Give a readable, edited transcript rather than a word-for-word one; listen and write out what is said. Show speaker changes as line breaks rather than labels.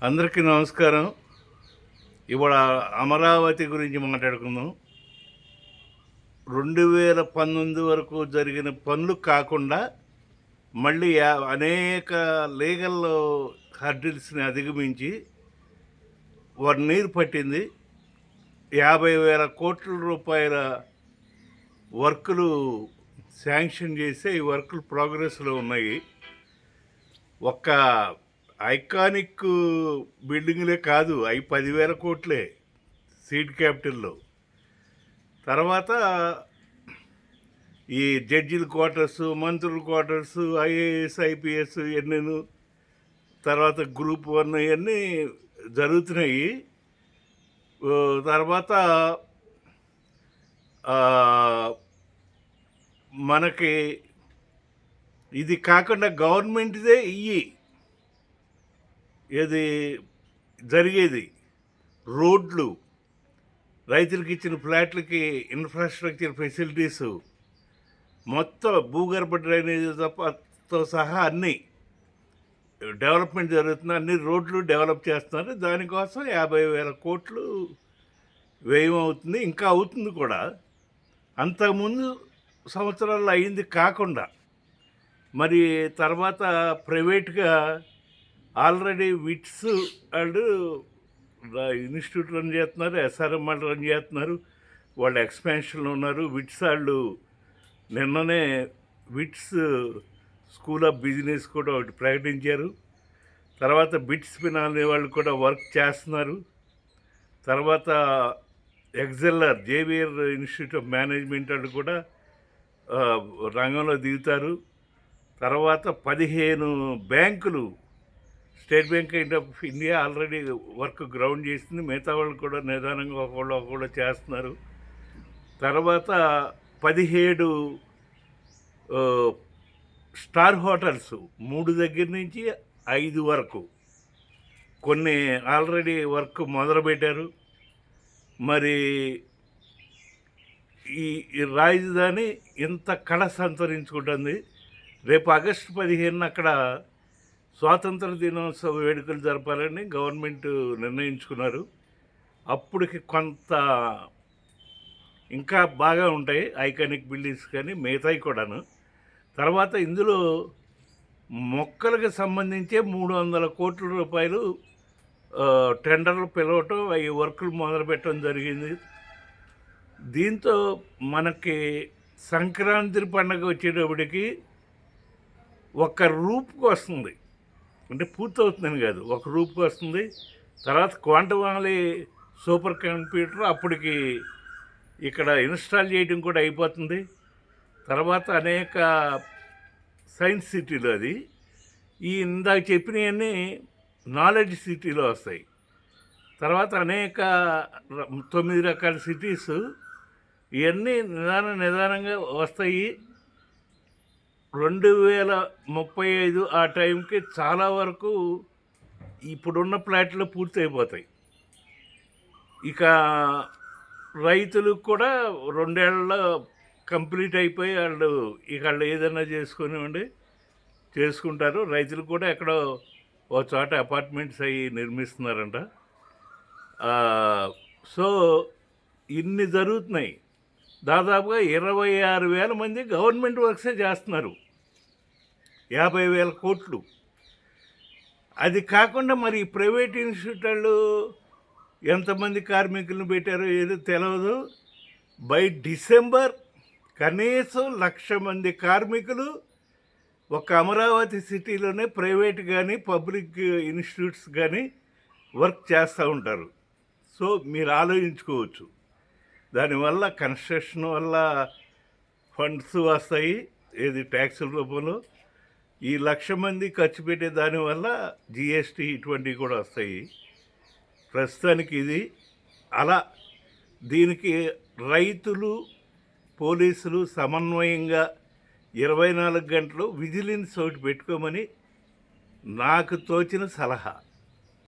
అందరికీ నమస్కారం. ఇవాళ అమరావతి గురించి మాట్లాడుకుందాం. 2019 వరకు జరిగిన పనులు కాకుండా మళ్ళీ అనేక లీగల్ హర్డిల్స్ని అధిగమించి 1 ఇయర్ పట్టింది. 50,000 కోట్ల రూపాయల వర్కులు శాంక్షన్ చేస్తే ఈ వర్కులు ప్రోగ్రెస్లో ఉన్నాయి. ఒక్క ఐకానిక్ బిల్డింగ్లే కాదు, అవి 10,000 కోట్లే సీడ్ క్యాపిటల్లో. తర్వాత ఈ జడ్జిల క్వార్టర్స్, మంత్రుల క్వార్టర్స్, ఐఏఎస్ ఐపీఎస్ ఎన్నెను, తర్వాత గ్రూప్ 1 ఇవన్నీ జరుగుతున్నాయి. తర్వాత మనకి ఇది కాకుండా గవర్నమెంట్దే ఏది జరిగేది రోడ్లు, రైతులకి ఇచ్చిన ఇన్ఫ్రాస్ట్రక్చర్ ఫెసిలిటీస్, మొత్తం భూగర్భ డ్రైనేజీతో సహా అన్నీ డెవలప్మెంట్ జరుగుతుంది. అన్ని రోడ్లు డెవలప్ చేస్తున్నారు. దానికోసం 50,000 కోట్లు వ్యయం అవుతుంది, ఇంకా అవుతుంది కూడా. అంతకుముందు సంవత్సరాల్లో అయింది కాకుండా మరి తర్వాత ప్రైవేట్గా ఆల్రెడీ విట్స్ వాళ్ళు ఇన్స్టిట్యూట్ రన్ చేస్తున్నారు, ఎస్ఆర్ఎం వాళ్ళు రన్ చేస్తున్నారు, వాళ్ళు ఎక్స్పాన్షన్లో ఉన్నారు. విట్స్ వాళ్ళు నిన్ననే విట్స్ స్కూల్ ఆఫ్ బిజినెస్ కూడా ఒకటి ప్రకటించారు. తర్వాత బిట్స్ పినాలి వాళ్ళు కూడా వర్క్ చేస్తున్నారు. తర్వాత ఎగ్జెల్లర్ జేవియర్ ఇన్స్టిట్యూట్ ఆఫ్ మేనేజ్మెంట్ వాళ్ళు కూడా రంగంలో దిగుతారు. తర్వాత 15 బ్యాంకులు, state bank of India already work ground చేస్తుంది. మిగతా వాళ్ళు కూడా నిదానంగా ఒకళ్ళు చేస్తున్నారు. తర్వాత 17 స్టార్ హోటల్స్ 3 దగ్గర నుంచి 5 వరకు కొన్ని ఆల్రెడీ వర్క్ మొదలుపెట్టారు. మరి ఈ రాజధాని ఇంత కళ సంతరించుకుంటుంది. రేపు ఆగస్టు 15 అక్కడ స్వాతంత్ర దినోత్సవ వేడుకలు జరపాలని గవర్నమెంట్ నిర్ణయించుకున్నారు. అప్పటికి కొంత ఇంకా బాగా ఉంటాయి ఐకానిక్ బిల్డింగ్స్, కానీ మిగతాయి కూడాను. తర్వాత ఇందులో మొక్కలకు సంబంధించే 300 కోట్ల రూపాయలు టెండర్లు పిలవటం, అవి వర్కులు మొదలుపెట్టడం జరిగింది. దీంతో మనకి సంక్రాంతి పండుగ వచ్చేటప్పటికి ఒక రూపుకి వస్తుంది, అంటే పూర్తవుతుందని కాదు, ఒక రూపుకి వస్తుంది. తర్వాత క్వాంటమ్ వ్యాలీ సూపర్ కంప్యూటర్ అప్పటికి ఇక్కడ ఇన్స్టాల్ చేయడం కూడా అయిపోతుంది. తర్వాత అనేక సైన్స్ సిటీలో అది ఇందాక చెప్పినవన్నీ నాలెడ్జ్ సిటీలో వస్తాయి. తర్వాత అనేక 9 రకాల సిటీస్, ఇవన్నీ నిదానంగా వస్తాయి. 2035 ఆ టైంకి చాలా వరకు ఇప్పుడున్న ప్లాట్లు పూర్తి అయిపోతాయి. ఇక రైతులకు కూడా 2 ఏళ్ళలో కంప్లీట్ అయిపోయి వాళ్ళు ఏదైనా చేసుకుంటారు. రైతులు కూడా ఎక్కడో ఒక చోట అపార్ట్మెంట్స్ అవి నిర్మిస్తున్నారంట. సో ఇన్ని జరుగుతున్నాయి. దాదాపుగా 26,000 మంది గవర్నమెంట్ వర్క్సే చేస్తున్నారు. 50,000 కోట్లు. అది కాకుండా మరి ప్రైవేట్ ఇన్స్టిట్యూట్ వాళ్ళు ఎంతమంది కార్మికులను పెట్టారో ఏదో తెలియదు. బై డిసెంబర్ కనీసం 1,00,000 మంది కార్మికులు ఒక అమరావతి సిటీలోనే ప్రైవేట్ కానీ పబ్లిక్ ఇన్స్టిట్యూట్స్ కానీ వర్క్ చేస్తూ ఉంటారు. సో మీరు ఆలోచించుకోవచ్చు, దానివల్ల కన్స్ట్రక్షన్ వల్ల ఫండ్స్ వస్తాయి, ఏది ట్యాక్సుల రూపంలో. ఈ 1,00,000 మంది ఖర్చు పెట్టే దానివల్ల జిఎస్టీ ఇటువంటివి కూడా వస్తాయి. ప్రస్తుతానికి ఇది అలా. దీనికి రైతులు, పోలీసులు సమన్వయంగా 24 గంటలు విజిలెన్స్ ఒకటి పెట్టుకోమని నాకు తోచిన సలహా.